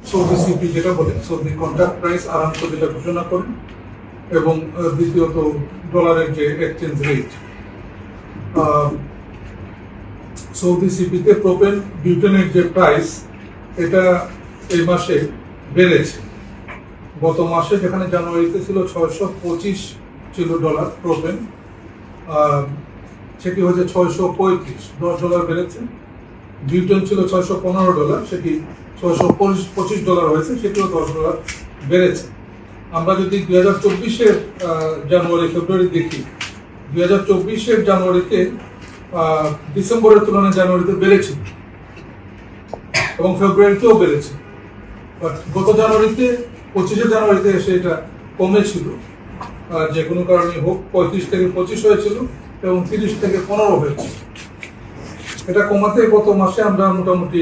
Saudi CP যেটা বলে Saudi contract price আরামসো যেটা ঘোষণা করেন, এবং দ্বিতীয়ত ডলারের যে এক্সচেঞ্জ রেট। সৌদি সিপিতে প্রোপেন বিউটেনের যে প্রাইস এটা এই মাসে বেড়েছে। গত মাসে যেখানে জানুয়ারিতে ছিল 625 ছিল ডলার প্রোপেন, সেটি হচ্ছে 635, $10 বেড়েছে। বিউটেন ছিল $615, সেটি $625 হয়েছে, সেটিও $10 বেড়েছে। আমরা যদি 2024-এর জানুয়ারি ফেব্রুয়ারি দেখি, 2024-এর জানুয়ারিতে ডিসেম্বরের তুলনায় জানুয়ারিতে বেড়েছে এবং ফেব্রুয়ারিতেও বেড়েছে। বাট গত জানুয়ারিতে 25শে জানুয়ারিতে এসে এটা কমেছিল, যে কোনো কারণে হোক 35 থেকে 25 হয়েছিল এবং 30 থেকে 15 হয়েছিল। এটা কমাতে গত মাসে আমরা মোটামুটি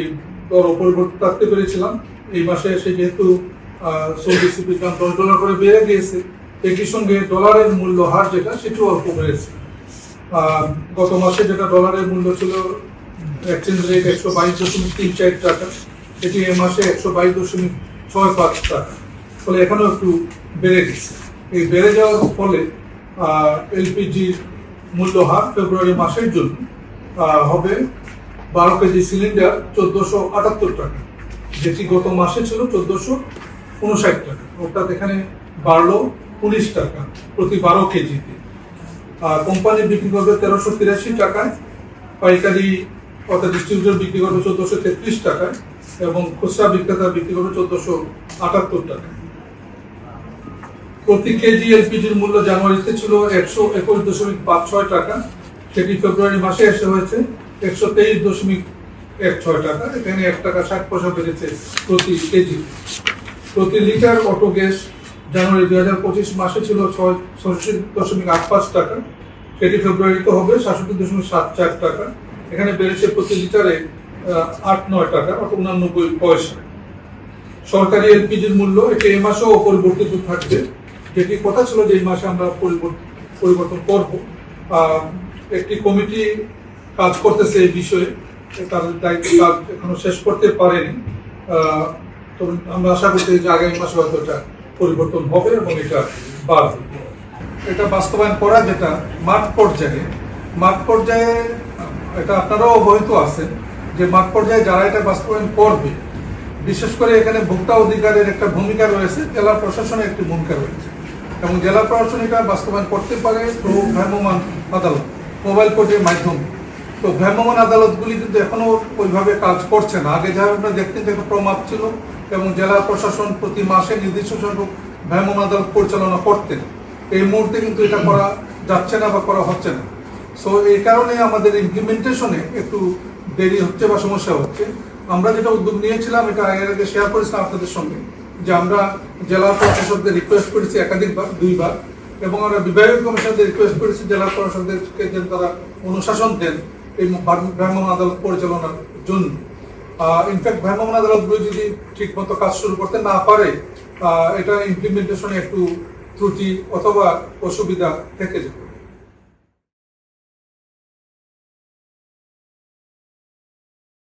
দর পরিবর্তন রাখতে পেরেছিলাম। এই মাসে এসে যেহেতু সৌদি সিপির দাম $10 করে বেড়ে গিয়েছে, একই সঙ্গে ডলারের মূল্য হার যেটা সেটিও অল্প বেড়েছে। গত মাসে যেটা ডলারের মূল্য ছিল এক্সচেঞ্জ রেট 122.34 টাকা, এটি এই মাসে 122.65 টাকা, ফলে এখানেও একটু বেড়ে গেছে। এই বেড়ে যাওয়ার ফলে এলপিজির মূল্য হার ফেব্রুয়ারি মাসের জন্য হবে 12 কেজি সিলিন্ডার 1478 টাকা, যেটি গত মাসে ছিল 1459 টাকা, অর্থাৎ এখানে বাড়লো 19 টাকা প্রতি 12 কেজিতে। কোম্পানি বিক্রি করবে 1383 টাকায়, পাইকারি অর্থাৎ ডিস্ট্রিবিউটর বিক্রি করবে 1433 টাকায় এবং খুচরা বিক্রেতা বিক্রি করবে 1478 টাকায়। প্রতি কেজি এলপিজির মূল্য জানুয়ারিতে ছিল 121.56 টাকা, সেটি ফেব্রুয়ারি মাসে এসে হয়েছে 123.16 টাকা, এখানে 1 টাকা 60 পয়সা বেড়েছে প্রতি কেজি। প্রতি লিটার অটো গ্যাস জানুয়ারি 2025 মাসে ছিল 66.85 টাকা, সেটি ফেব্রুয়ারিতে হবে 67.74 টাকা, এখানে বেড়েছে প্রতি লিটারে 8-9 টাকা, 89 পয়সা। সরকারি এলপিজির মূল্য এটি এই মাসেও অপরিবর্তিত থাকবে, যেটি কথা ছিল যে এই মাসে আমরা পরিবর্তন করব। একটি কমিটি কাজ করতেছে এই বিষয়ে, তাদের দায়িত্ব কাজ এখনো শেষ করতে পারেনি, তবে আমরা আশা করতে যে আগামী মাসে হয়তো এটা পরিবর্তন হবে এবং এটা বাড়বে। এটা বাস্তবায়ন করা যেটা মাঠ পর্যায়ে এটা আপনারাও অবহিত আছেন যে মাঠ পর্যায়ে যারা এটা বাস্তবায়ন করবে, বিশেষ করে এখানে ভোক্তা অধিকারের একটা ভূমিকা রয়েছে, জেলা প্রশাসনের একটি ভূমিকা রয়েছে এবং জেলা প্রশাসন এটা বাস্তবায়ন করতে পারে তো ভ্রাম্যমাণ আদালত মোবাইল কোর্টের মাধ্যমে। তো ভ্রাম্যমাণ আদালতগুলি কিন্তু এখনো ওইভাবে কাজ করছে না। আগে যারা আপনারা দেখতেন যে একটা প্রমাপ ছিল এবং জেলা প্রশাসন প্রতি মাসে নির্দিষ্ট সংখ্যক ভ্রাম্যমাণ আদালত পরিচালনা করতেন। এই মুহূর্তে কিন্তু এটা করা যাচ্ছে না বা করা হচ্ছে না। সো এই কারণে আমাদের ইমপ্লিমেন্টেশনে একটু দেরি হচ্ছে বা সমস্যা হচ্ছে। আমরা যেটা উদ্যোগ নিয়েছিলাম, এটা এর আগে শেয়ার করেছিলাম আপনাদের সঙ্গে, যে আমরা জেলা প্রশাসকদের রিকোয়েস্ট করেছি একাধিকবার, 2বার, এবং আমরা বিভাগীয় কমিশনারদের রিকোয়েস্ট করেছি জেলা প্রশাসকদেরকে যেন তারা অনুশাসন দেন এই ভ্রাম্যমাণ আদালত পরিচালনার জন্য। ইনফ্যাক্ট ভ্রাম্যমাণ আদালতগুলো যদি ঠিক মতো কাজ শুরু করতে না পারে, এটা ইমপ্লিমেন্টেশনে একটু ত্রুটি অথবা অসুবিধা থেকে যাবে।